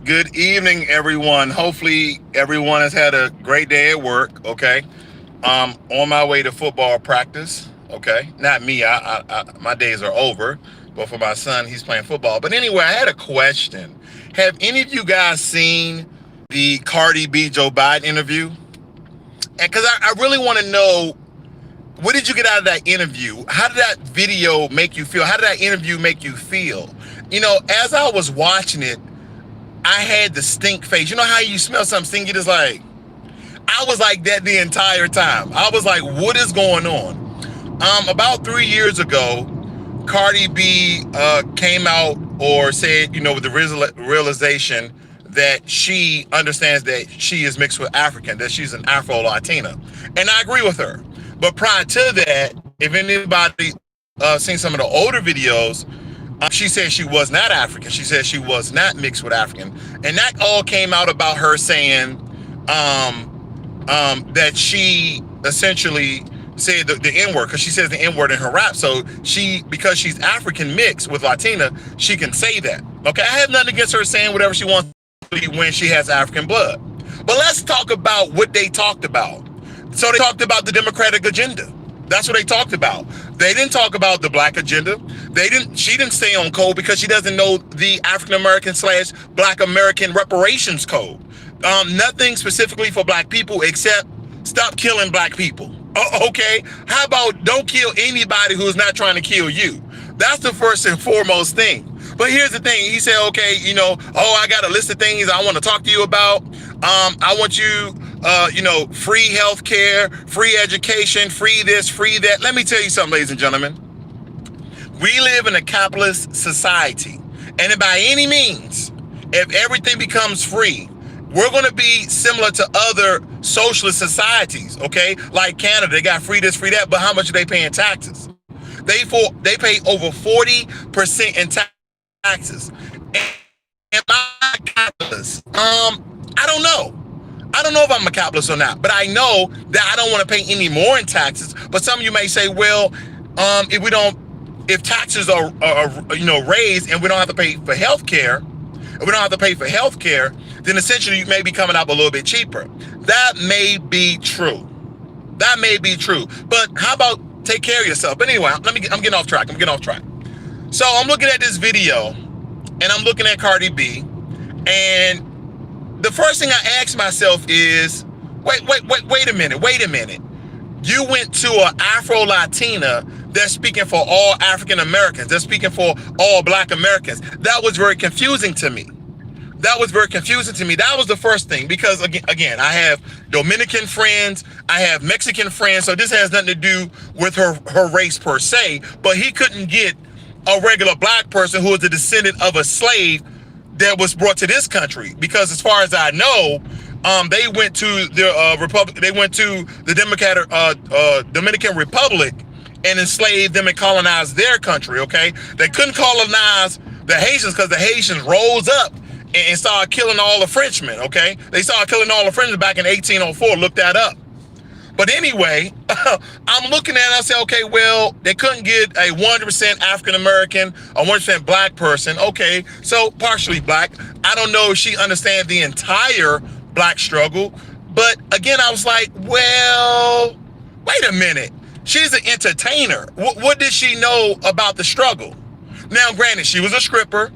Good evening, everyone. Hopefully, everyone has had a great day at work. Okay, on my way to football practice. Okay, not me. My days are over, but for my son, he's playing football. But anyway, I had a question. Have any of you guys seen the Cardi B Joe Biden interview? And because I really want to know, what did you get out of that interview? How did that video make you feel? How did that interview make you feel? You know, as I was watching it, I had the stink face. You know how you smell something stinky? Just like, I was like that the entire time. I was like, what is going on? About 3 years ago, Cardi B came out or said, you know, with the realization that she understands that she is mixed with African, that she's an Afro-Latina. And I agree with her. But prior to that, if anybody seen some of the older videos, she said she was not African. She said she was not mixed with African. And that all came out about her saying that she essentially said the N-word, because she says the N-word in her rap. So because she's African mixed with Latina, she can say that. Okay, I have nothing against her saying whatever she wants when she has African blood. But let's talk about what they talked about. So they talked about the Democratic agenda. That's what they talked about. They didn't talk about the black agenda. She didn't stay on code because she doesn't know the African-American/Black American reparations code. Nothing specifically for black people except stop killing black people. Okay? How about don't kill anybody who's not trying to kill you? That's the first and foremost thing. But here's the thing. He said, okay, you know, I got a list of things I want to talk to you about. I want you, free health care, free education, free this, free that. Let me tell you something, ladies and gentlemen. We live in a capitalist society. And by any means, if everything becomes free, we're going to be similar to other socialist societies, okay? Like Canada, they got free this, free that, but how much are they paying taxes? They pay over 40% in taxes. Am I a capitalist? I don't know. I don't know if I'm a capitalist or not, but I know that I don't want to pay any more in taxes. But some of you may say, well, if taxes are raised and we don't have to pay for health care, then essentially you may be coming up a little bit cheaper. That may be true. But how about take care of yourself? But anyway, I'm getting off track. So I'm looking at this video and I'm looking at Cardi B, and the first thing I asked myself is, wait a minute. You went to an Afro-Latina that's speaking for all African Americans. They're speaking for all Black Americans. That was very confusing to me. That was the first thing, because again, I have Dominican friends, I have Mexican friends, so this has nothing to do with her race per se, but he couldn't get a regular black person who is a descendant of a slave that was brought to this country, because as far as I know, they went to the Republic. They went to the Dominican Republic and enslaved them and colonized their country. Okay, they couldn't colonize the Haitians because the Haitians rose up and started killing all the Frenchmen. Okay, they started killing all the Frenchmen back in 1804. Look that up. But anyway, I'm looking at it and I say, okay, well, they couldn't get a 100% African-American, a 100% black person. Okay, so partially black. I don't know if she understands the entire black struggle. But again, I was like, well, wait a minute. She's an entertainer. What did she know about the struggle? Now, granted, she was a stripper.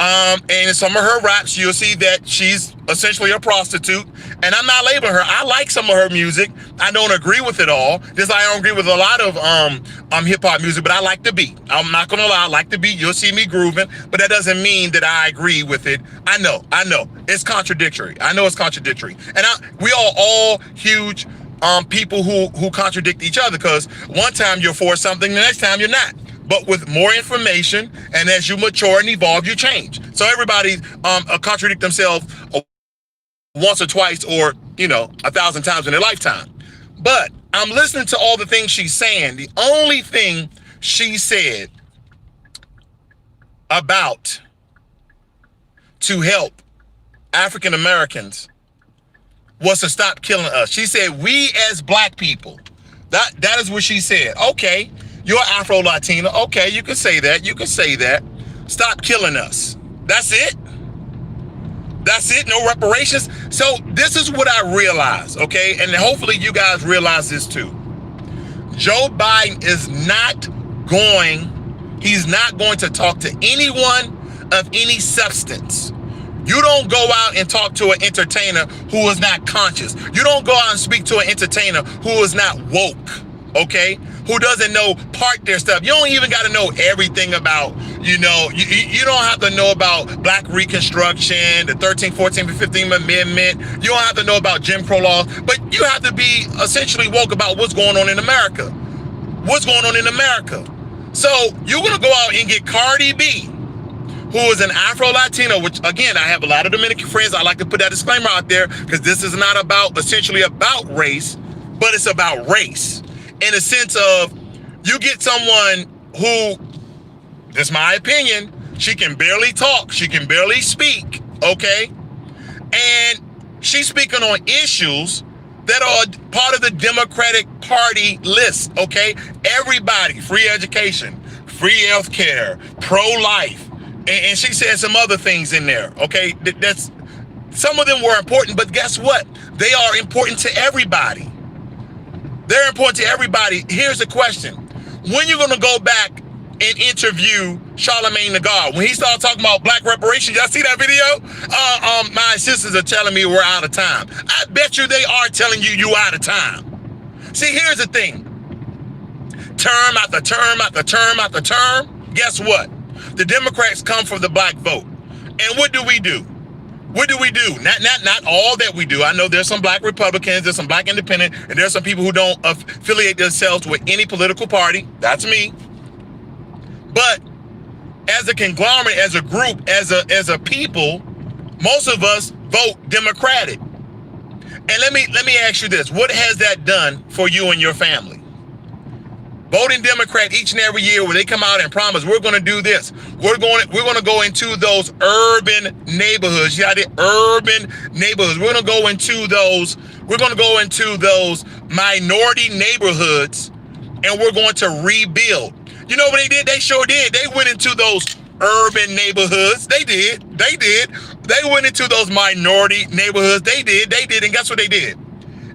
And in some of her raps, you'll see that she's essentially a prostitute. And I'm not labeling her. I like some of her music. I don't agree with it all. Just like I don't agree with a lot of hip hop music, but I like the beat. I'm not gonna lie, I like the beat. You'll see me grooving, but that doesn't mean that I agree with it. I know. It's contradictory. And we are all huge people who contradict each other, because one time you're for something, the next time you're not. But with more information, and as you mature and evolve, you change. So everybody contradict themselves once or twice, or 1,000 times in their lifetime. But I'm listening to all the things she's saying. The only thing she said about to help African Americans was to stop killing us. She said, we as black people. That is what she said. Okay. You're Afro-Latina. Okay, you can say that. Stop killing us. That's it. That's it, no reparations. So this is what I realize, okay? And hopefully you guys realize this too. Joe Biden is he's not going to talk to anyone of any substance. You don't go out and talk to an entertainer who is not conscious. You don't go out and speak to an entertainer who is not woke, okay? Who doesn't know their stuff. You don't even got to know everything about, you don't have to know about Black Reconstruction, the 13th, 14th, and 15th Amendment. You don't have to know about Jim Crow laws, but you have to be essentially woke about what's going on in America. What's going on in America? So you're going to go out and get Cardi B, who is an Afro-Latino, which again, I have a lot of Dominican friends. I like to put that disclaimer out there because this is not essentially about race, but it's about race. In the sense of, you get someone who, this is my opinion, she can barely talk, she can barely speak, okay? And she's speaking on issues that are part of the Democratic Party list, okay? Everybody, free education, free health care, pro-life, and she said some other things in there, okay? Some of them were important, but guess what? They are important to everybody. They're important to everybody. Here's the question. When you going to go back and interview Charlemagne the God? When he started talking about Black reparations, y'all see that video? My assistants are telling me we're out of time. I bet you they are telling you you out of time. See, here's the thing. Term after term after term after term, guess what? The Democrats come for the Black vote. And what do we do? What do we do? Not all that we do. I know there's some Black Republicans, there's some Black independent, and there's some people who don't affiliate themselves with any political party. That's me. But as a conglomerate, as a group, as a people, most of us vote Democratic. And let me ask you this. What has that done for you and your family? Voting Democrat each and every year where they come out and promise we're going to do this. We're going to go into those urban neighborhoods. Yeah, the urban neighborhoods. We're going to go into those minority neighborhoods, and we're going to rebuild. You know what they did? They sure did. They went into those urban neighborhoods. They did. They went into those minority neighborhoods. They did. And guess what they did?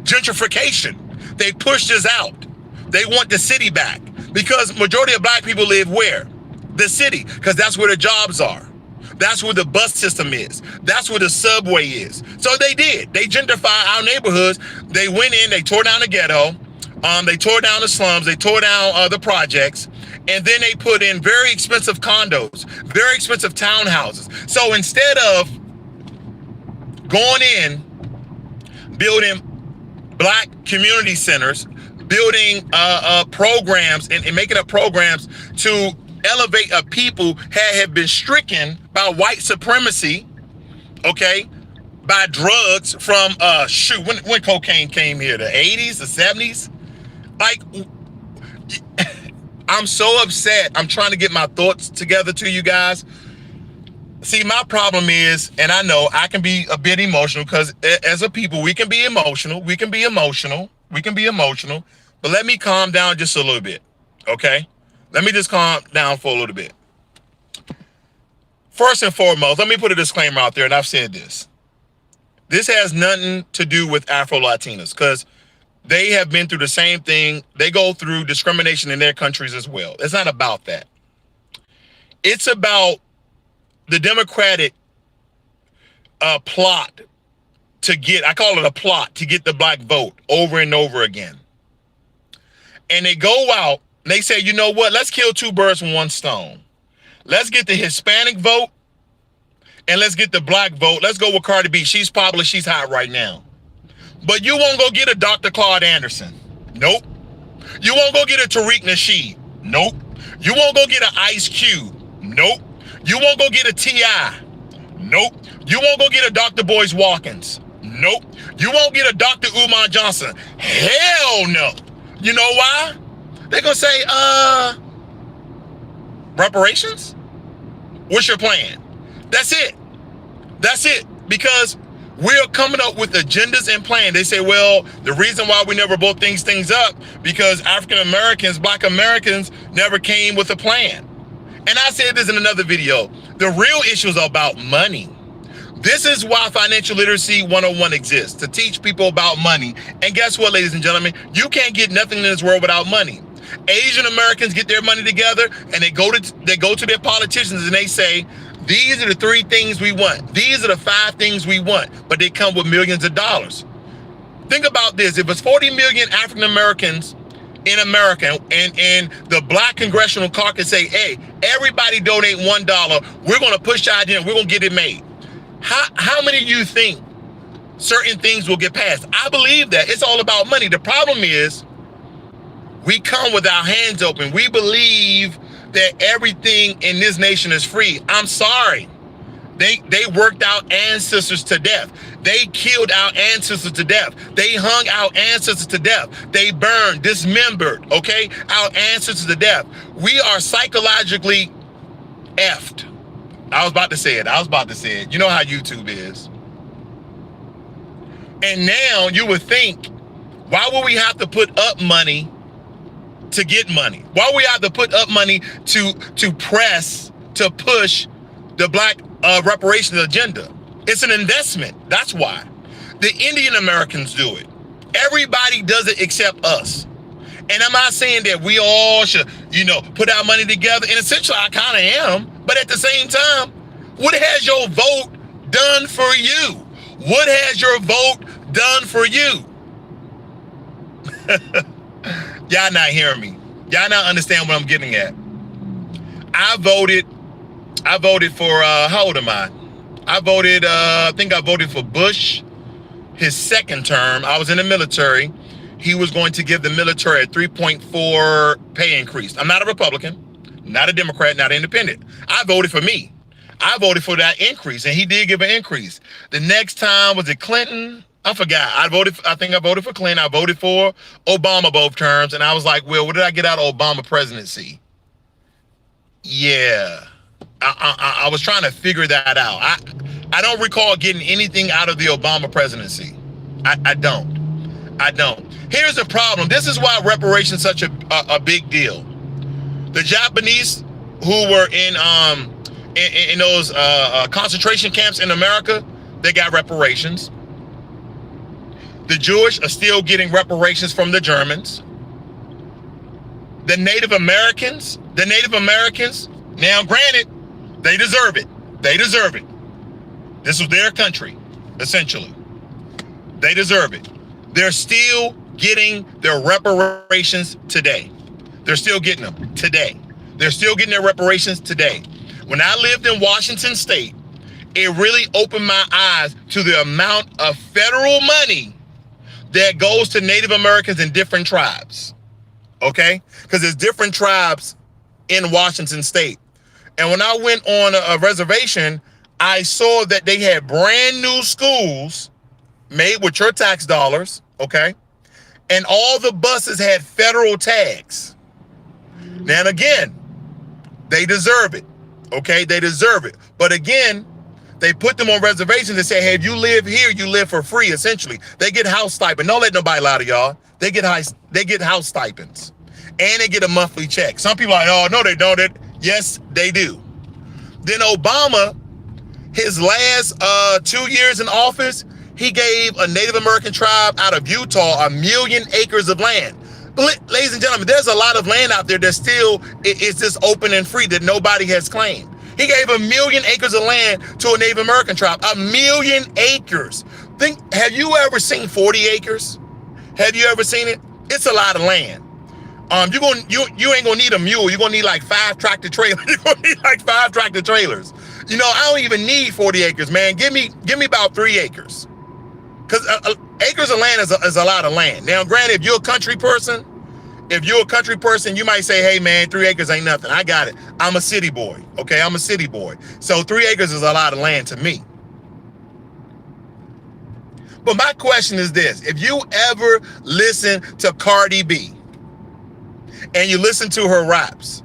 Gentrification. They pushed us out. They want the city back because majority of Black people live where? The city, because that's where the jobs are. That's where the bus system is. That's where the subway is. So they did. They gentrified our neighborhoods. They went in, they tore down the ghetto. They tore down the slums. They tore down the projects. And then they put in very expensive condos, very expensive townhouses. So instead of going in, building Black community centers, building programs and making up programs to elevate a people that have been stricken by white supremacy, okay, by drugs from when cocaine came here, the 80s, the 70s. Like, I'm so upset. I'm trying to get my thoughts together to you guys. See, my problem is, and I know I can be a bit emotional because as a people, we can be emotional. But let me calm down just a little bit, okay? Let me just calm down for a little bit. First and foremost, let me put a disclaimer out there, and I've said this. This has nothing to do with Afro-Latinos because they have been through the same thing. They go through discrimination in their countries as well. It's not about that. It's about the Democratic plot to get, I call it a plot, to get the Black vote over and over again. And they go out and they say, you know what? Let's kill two birds with one stone. Let's get the Hispanic vote and let's get the Black vote. Let's go with Cardi B. She's popular. She's hot right now. But you won't go get a Dr. Claude Anderson. Nope. You won't go get a Tariq Nasheed. Nope. You won't go get an Ice Cube. Nope. You won't go get a T.I. Nope. You won't go get a Dr. Boyce Watkins. Nope. You won't get a Dr. Umar Johnson. Hell no. You know why? They're going to say, reparations? What's your plan? That's it. Because we're coming up with agendas and plans. They say, well, the reason why we never broke things up because African Americans, Black Americans never came with a plan. And I said this in another video. The real issue is about money. This is why Financial Literacy 101 exists, to teach people about money. And guess what, ladies and gentlemen? You can't get nothing in this world without money. Asian Americans get their money together and they go to their politicians and they say, these are the 3 things we want. These are the 5 things we want, but they come with millions of dollars. Think about this. If it's 40 million African Americans in America and the black congressional caucus say, hey, everybody donate $1, we're going to push the idea and we're going to get it made. How many of you think certain things will get passed? I believe that. It's all about money. The problem is we come with our hands open. We believe that everything in this nation is free. I'm sorry. They worked our ancestors to death. They killed our ancestors to death. They hung our ancestors to death. They burned, dismembered, okay, our ancestors to death. We are psychologically effed. I was about to say it. You know how YouTube is. And now you would think, why would we have to put up money to get money? Why would we have to put up money to press, to push the black reparations agenda? It's an investment. That's why. The Indian Americans do it. Everybody does it except us. And I'm not saying that we all should, put our money together. And essentially, I kind of am. But at the same time, what has your vote done for you? What has your vote done for you? Y'all not hearing me. Y'all not understand what I'm getting at. I voted for, how old am I? I think I voted for Bush, his second term. I was in the military. He was going to give the military a 3.4 pay increase. I'm not a Republican, not a Democrat, not an independent. I voted for me. I voted for that increase, and he did give an increase. The next time, was it Clinton? I forgot. I think I voted for Clinton. I voted for Obama both terms, and I was like, well, what did I get out of Obama presidency? Yeah. I was trying to figure that out. I don't recall getting anything out of the Obama presidency. I don't. Here's the problem. This is why reparations such a big deal. The Japanese who were in those concentration camps in America, they got reparations. The Jewish are still getting reparations from the Germans. The Native Americans, now granted, they deserve it. This was their country, essentially. They deserve it. They're still getting their reparations today. They're still getting them today. They're still getting their reparations today. When I lived in Washington State, it really opened my eyes to the amount of federal money that goes to Native Americans in different tribes. Okay? Because there's different tribes in Washington State. And when I went on a reservation, I saw that they had brand new schools made with your tax dollars, okay? And all the buses had federal tags. Now, and again, they deserve it, okay? They deserve it. But again, they put them on reservations and say, hey, if you live here, you live for free, essentially. They get house stipend. Don't let nobody lie to y'all. They get house stipends. And they get a monthly check. Some people are like, oh, no, they don't. Yes, they do. Then Obama, his last 2 years in office, he gave a Native American tribe out of Utah 1 million acres of land. But ladies and gentlemen, there's a lot of land out there that still is just open and free that nobody has claimed. He gave 1 million acres of land to a Native American tribe. 1 million acres. Have you ever seen 40 acres? Have you ever seen it? It's a lot of land. You ain't gonna need a mule. You're gonna need like 5 tractor trailers. You're gonna need like 5 tractor trailers. I don't even need 40 acres, man. Give me about 3 acres. Because acres of land is a lot of land. Now, granted, if you're a country person, you might say, hey, man, 3 acres ain't nothing. I got it. I'm a city boy. Okay, I'm a city boy. So 3 acres is a lot of land to me. But my question is this. If you ever listen to Cardi B and you listen to her raps,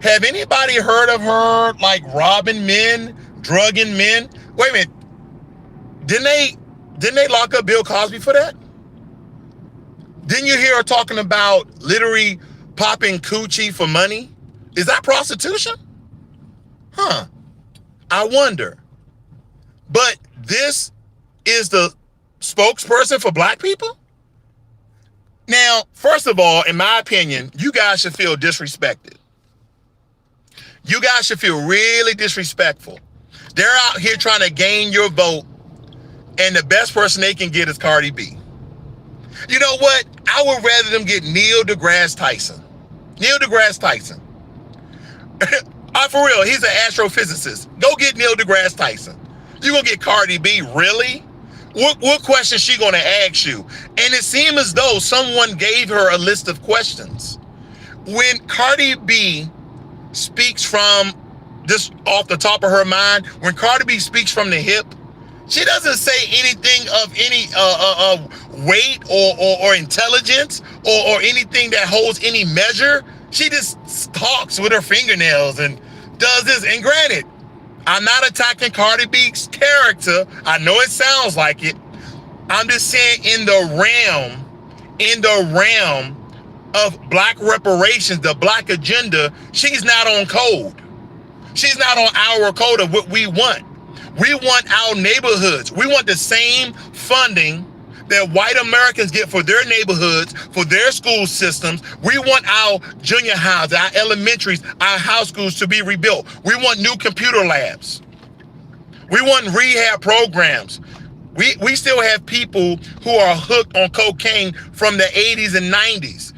have anybody heard of her like robbing men, drugging men? Wait a minute. Didn't they lock up Bill Cosby for that? Didn't you hear her talking about literally popping coochie for money? Is that prostitution? Huh. I wonder. But this is the spokesperson for black people? Now, first of all, in my opinion, you guys should feel disrespected. You guys should feel really disrespectful. They're out here trying to gain your vote, and the best person they can get is Cardi B. You know what? I would rather them get Neil deGrasse Tyson. Neil deGrasse Tyson. For real, he's an astrophysicist. Go get Neil deGrasse Tyson. You gonna get Cardi B? Really? What question is she gonna ask you? And it seemed as though someone gave her a list of questions. When Cardi B speaks from just off the top of her mind, when Cardi B speaks from the hip, she doesn't say anything of any weight or intelligence or anything that holds any measure. She just talks with her fingernails and does this. And granted, I'm not attacking Cardi B's character. I know it sounds like it. I'm just saying in the realm of black reparations, the black agenda, she's not on code. She's not on our code of what we want. We want our neighborhoods. We want the same funding that white Americans get for their neighborhoods, for their school systems. We want our junior highs, our elementaries, our high schools to be rebuilt. We want new computer labs. We want rehab programs. We still have people who are hooked on cocaine from the 80s and 90s.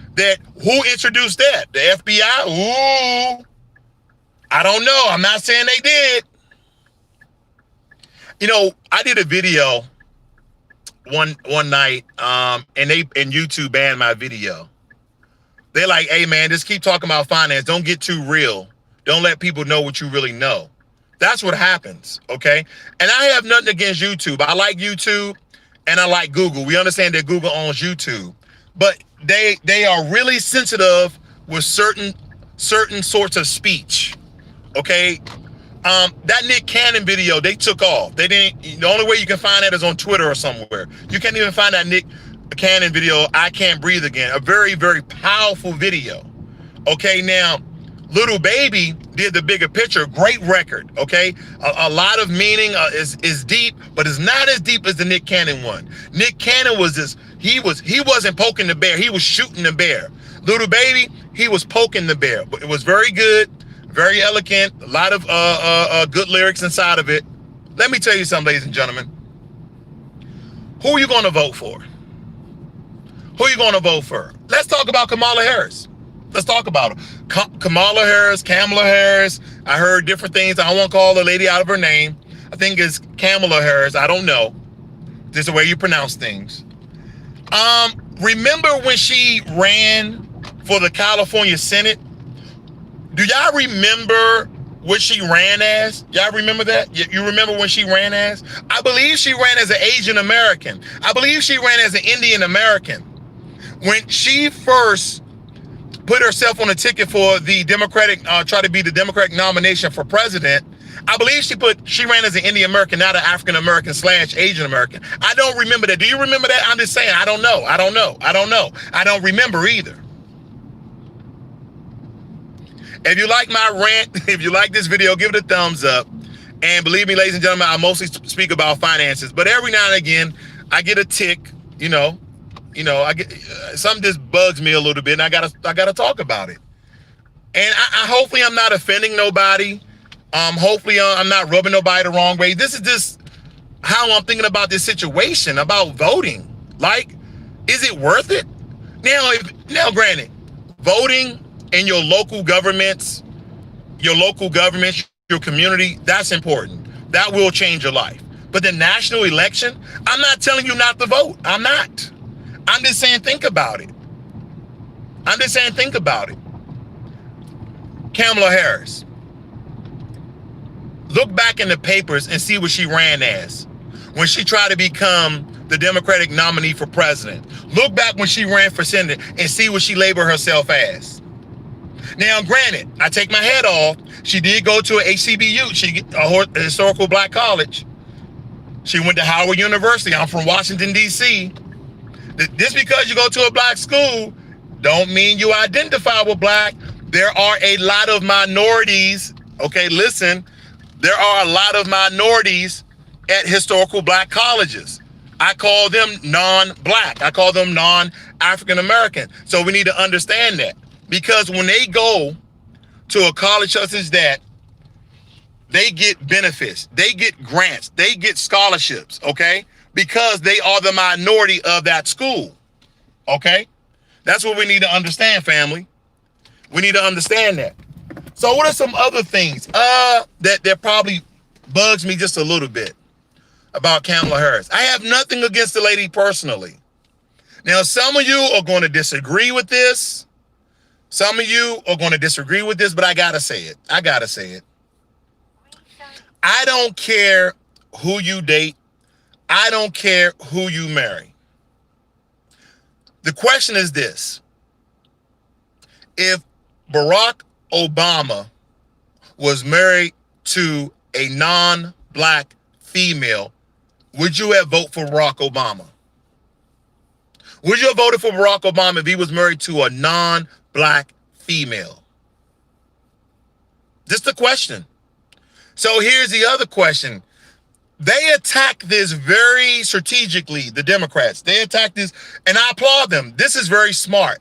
Who introduced that? The FBI? Ooh, I don't know. I'm not saying they did. You know, I did a video one night, and YouTube banned my video. They're like, hey man, just keep talking about finance. Don't get too real. Don't let people know what you really know. That's what happens, okay? And I have nothing against YouTube. I like YouTube and I like Google. We understand that Google owns YouTube, but they are really sensitive with certain sorts of speech, okay? That Nick Cannon video, they took off. They didn't. The only way you can find that is on Twitter or somewhere. You can't even find that Nick Cannon video, I Can't Breathe Again. A very, very powerful video. Okay, now, Little Baby did The Bigger Picture. Great record, okay? A lot of meaning is deep, but it's not as deep as the Nick Cannon one. Nick Cannon was this, he wasn't poking the bear, he was shooting the bear. Little Baby, he was poking the bear. But it was very good. Very elegant, a lot of good lyrics inside of it. Let me tell you something, ladies and gentlemen. Who are you going to vote for? Who are you going to vote for? Let's talk about Kamala Harris. Let's talk about her. Kamala Harris. I heard different things. I won't call the lady out of her name. I think it's Kamala Harris. I don't know. This is the way you pronounce things. Remember when she ran for the California Senate? Do y'all remember what she ran as? Y'all remember that? You remember when she ran as? I believe she ran as an Asian American. I believe she ran as an Indian American. When she first put herself on a ticket for the Democratic, try to be the Democratic nomination for president, I believe she ran as an Indian American, not an African American / Asian American. I don't remember that. Do you remember that? I'm just saying, I don't know. I don't remember either. If you like my rant, if you like this video, give it a thumbs up. And believe me, ladies and gentlemen, I mostly speak about finances, but every now and again, I get a tick, you know, I get something just bugs me a little bit, and I gotta talk about it. And I hopefully I'm not offending nobody. Hopefully I'm not rubbing nobody the wrong way. This is just how I'm thinking about this situation, about voting. Like, is it worth it? Now, granted, voting in your local governments, your community, that's important. That will change your life. But the national election, I'm not telling you not to vote. I'm not. I'm just saying think about it. Kamala Harris. Look back in the papers and see what she ran as when she tried to become the Democratic nominee for president. Look back when she ran for Senate and see what she labeled herself as. Now, granted, I take my head off. She did go to a HBCU, a historical black college. She went to Howard University. I'm from Washington, D.C. Just because you go to a black school don't mean you identify with black. There are a lot of minorities. Okay, listen. There are a lot of minorities at historical black colleges. I call them non-black. I call them non-African American. So we need to understand that, because when they go to a college such as that, they get benefits, they get grants, they get scholarships, okay? Because they are the minority of that school, okay? That's what we need to understand, family. We need to understand that. So what are some other things that probably bugs me just a little bit about Kamala Harris? I have nothing against the lady personally. Now, some of you are going to disagree with this. Some of you are going to disagree with this, but I got to say it. I got to say it. I don't care who you date. I don't care who you marry. The question is this. If Barack Obama was married to a non-black female, would you have voted for Barack Obama? Would you have voted for Barack Obama if he was married to a non-black female? Just a question. So here's the other question. They attack this very strategically, the Democrats. They attack this, and I applaud them. This is very smart.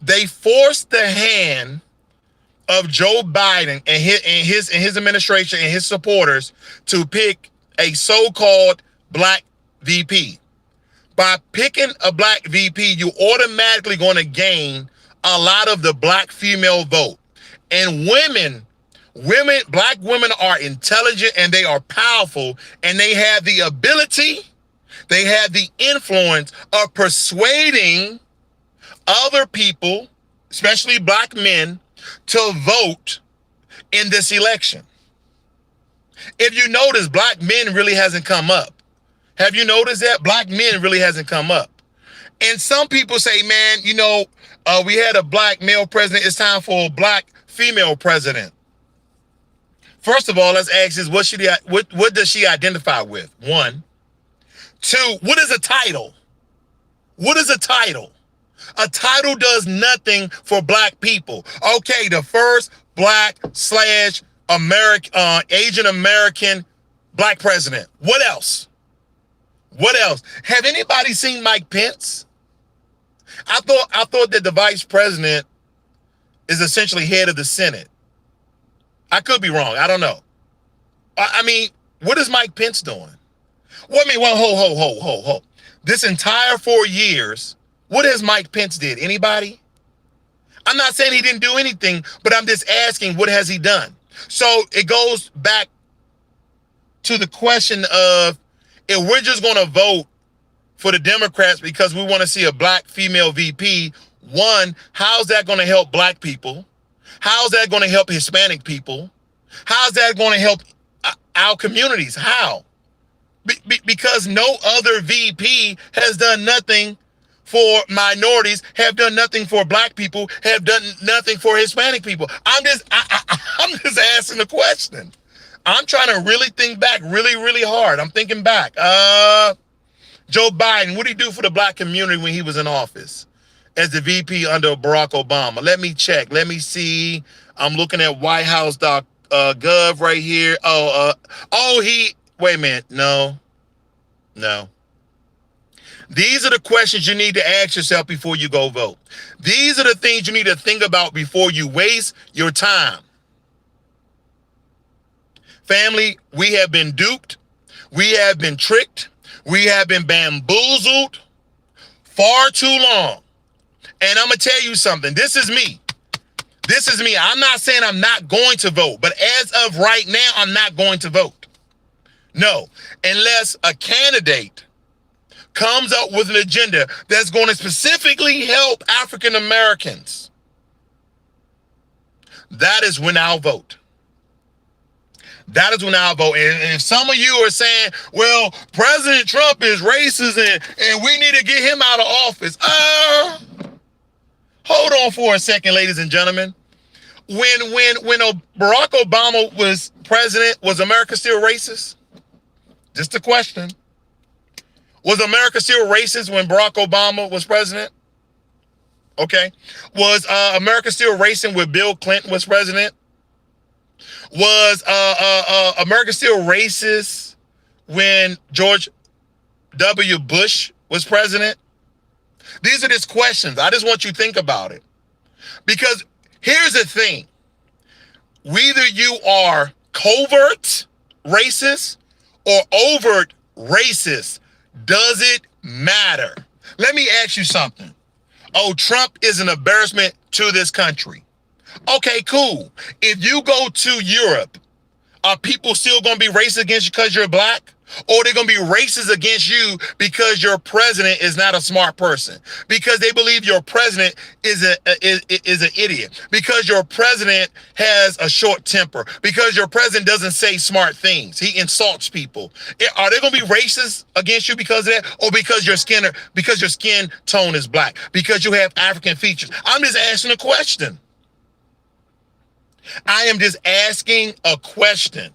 They forced the hand of Joe Biden and his administration and his supporters to pick a so-called black VP. By picking a black VP, you automatically going to gain a lot of the black female vote. And black women are intelligent and they are powerful, and they have the ability, they have the influence of persuading other people, especially black men, to vote in this election. If you notice, black men really hasn't come up. Have you noticed that? Black men really hasn't come up. And some people say, man, we had a black male president. It's time for a black female president. First of all, let's ask this, what does she identify with? 1. 2, what is a title? What is a title? A title does nothing for black people. Okay, the first black / American, Asian American black president. What else? What else? Have anybody seen Mike Pence? I thought that the vice president is essentially head of the Senate. I could be wrong. I don't know. I mean, what is Mike Pence doing? Ho. This entire 4 years, what has Mike Pence did? Anybody? I'm not saying he didn't do anything, but I'm just asking, what has he done? So it goes back to the question of, if we're just going to vote for the Democrats because we want to see a black female VP, 1, how's that going to help black people? How's that going to help Hispanic people? How's that going to help our communities? How? Because no other VP has done nothing for minorities, have done nothing for black people, have done nothing for Hispanic people. I'm just asking the question. I'm trying to really think back really, really hard. I'm thinking back. Joe Biden, what did he do for the black community when he was in office as the VP under Barack Obama? Let me check. Let me see. I'm looking at whitehouse.gov right here. Wait a minute. No. These are the questions you need to ask yourself before you go vote. These are the things you need to think about before you waste your time. Family, we have been duped. We have been tricked. We have been bamboozled far too long. And I'm going to tell you something. This is me. I'm not saying I'm not going to vote, but as of right now, I'm not going to vote. No, unless a candidate comes up with an agenda that's going to specifically help African Americans. That is when I'll vote. That is when I'll vote. And if some of you are saying, well, President Trump is racist and we need to get him out of office. Hold on for a second, ladies and gentlemen. When Barack Obama was president, was America still racist? Just a question. Was America still racist when Barack Obama was president? Okay. Was America still racist when Bill Clinton was president? Was America still racist when George W. Bush was president? These are just questions. I just want you to think about it. Because here's the thing. Whether you are covert racist or overt racist, does it matter? Let me ask you something. Oh, Trump is an embarrassment to this country. Okay, cool. If you go to Europe, are people still going to be racist against you because you're black? Or they're going to be racist against you because your president is not a smart person? Because they believe your president is an idiot? Because your president has a short temper? Because your president doesn't say smart things? He insults people. Are they going to be racist against you because of that? Or because your skin tone is black? Because you have African features? I'm just asking a question. I am just asking a question.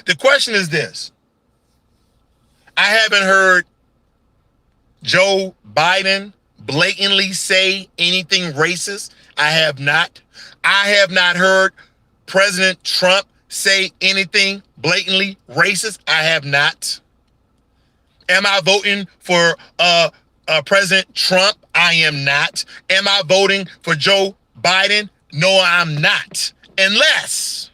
The question is this. I haven't heard Joe Biden blatantly say anything racist. I have not. I have not heard President Trump say anything blatantly racist. I have not. Am I voting for President Trump? I am not. Am I voting for Joe Biden? No, I'm not. Unless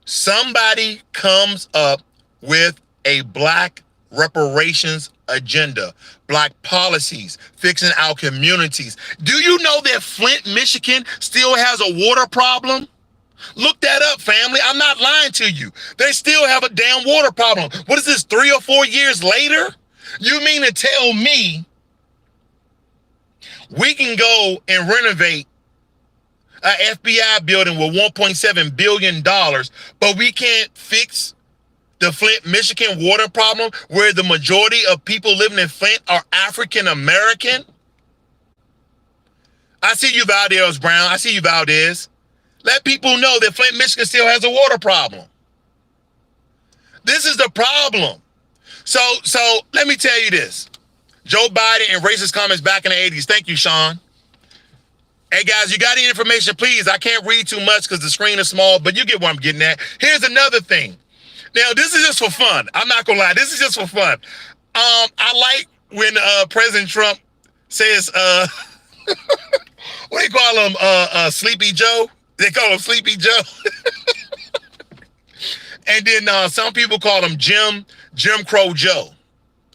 somebody comes up with a black reparations agenda, black policies, fixing our communities. Do you know that Flint, Michigan still has a water problem? Look that up, family. I'm not lying to you. They still have a damn water problem. What is this, 3 or 4 years later? You mean to tell me we can go and renovate an FBI building with $1.7 billion, but we can't fix the Flint, Michigan water problem where the majority of people living in Flint are African American? I see you, Valdez Brown. I see you, Valdez. Let people know that Flint, Michigan still has a water problem. This is the problem. So let me tell you this. Joe Biden and racist comments back in the 80s. Thank you, Sean. Hey, guys, you got any information, please? I can't read too much because the screen is small, but you get what I'm getting at. Here's another thing. Now, this is just for fun. I'm not going to lie. This is just for fun. I like when President Trump says, what do you call him? Sleepy Joe? They call him Sleepy Joe. And then some people call him Jim Crow Joe.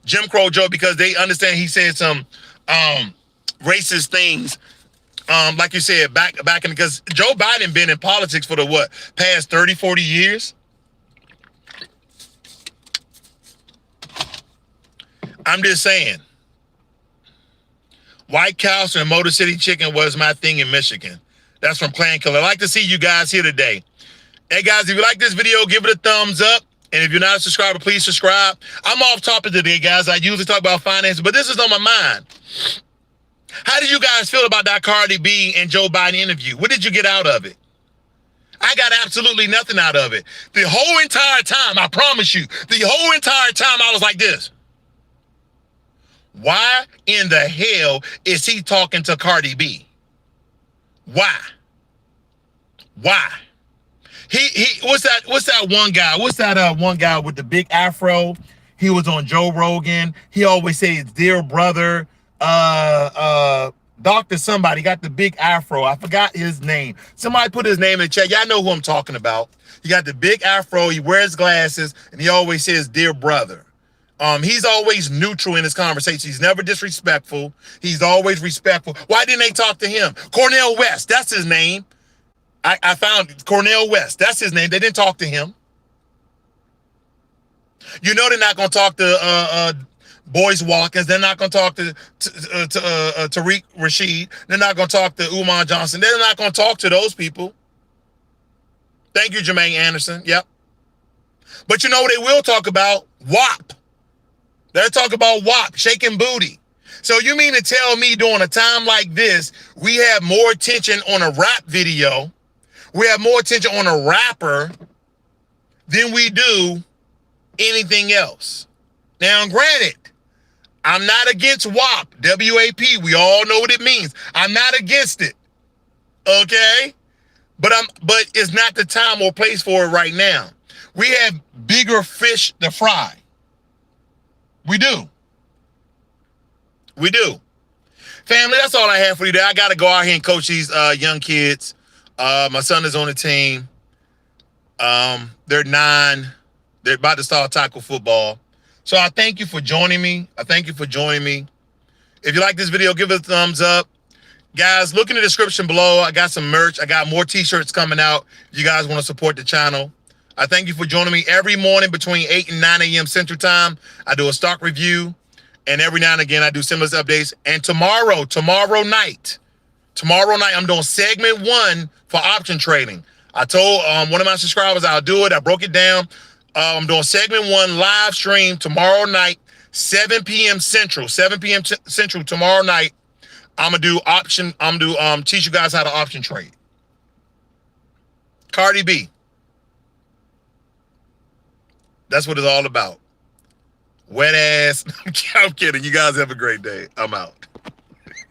Jim Crow Joe, because they understand he said some racist things. Like you said, back in, because Joe Biden been in politics for the past 30, 40 years. I'm just saying. White Castle and Motor City Chicken was my thing in Michigan. That's from Clan Killer. I'd like to see you guys here today. Hey guys, if you like this video, give it a thumbs up. And if you're not a subscriber, please subscribe. I'm off topic today, guys. I usually talk about finance, but this is on my mind. How did you guys feel about that Cardi B and Joe Biden interview? What did you get out of it? I got absolutely nothing out of it. The whole entire time, I promise you, the whole entire time I was like this. Why in the hell is he talking to Cardi B? Why? Why? What's that one guy? What's that one guy with the big afro? He was on Joe Rogan. He always says, dear brother, Dr. somebody got the big afro. I forgot his name. Somebody put his name in the chat. Y'all know who I'm talking about. He got the big afro. He wears glasses and he always says, dear brother. He's always neutral in his conversation. He's never disrespectful. He's always respectful. Why didn't they talk to him? Cornel West, that's his name. I found Cornel West. That's his name. They didn't talk to him. You know they're not going to talk to Boyce Watkins. They're not going to talk to Tariq Rashid. They're not going to talk to Umar Johnson. They're not going to talk to those people. Thank you, Jermaine Anderson. Yep. But you know what they will talk about? WAP. They'll talk about WAP, shaking booty. So you mean to tell me during a time like this, we have more attention on a rap video, we have more attention on a rapper than we do anything else? Now, granted, I'm not against WAP, W-A-P. We all know what it means. I'm not against it, okay? But it's not the time or place for it right now. We have bigger fish to fry. We do. We do. Family, that's all I have for you today. I got to go out here and coach these young kids. My son is on the team. They're 9. They're about to start tackle football. So I thank you for joining me. If you like this video, give it a thumbs up. Guys, look in the description below. I got some merch. I got more t-shirts coming out if you guys want to support the channel. I thank you for joining me every morning between 8 and 9 a.m. Central Time. I do a stock review, and every now and again, I do stimulus updates. And tomorrow night, I'm doing segment 1 for option trading. I told one of my subscribers I'll do it. I broke it down. I'm doing segment 1 live stream tomorrow night, 7 p.m. Central. 7 p.m. Central tomorrow night. I'm gonna teach you guys how to option trade. Cardi B. That's what it's all about. Wet ass. I'm kidding. You guys have a great day. I'm out.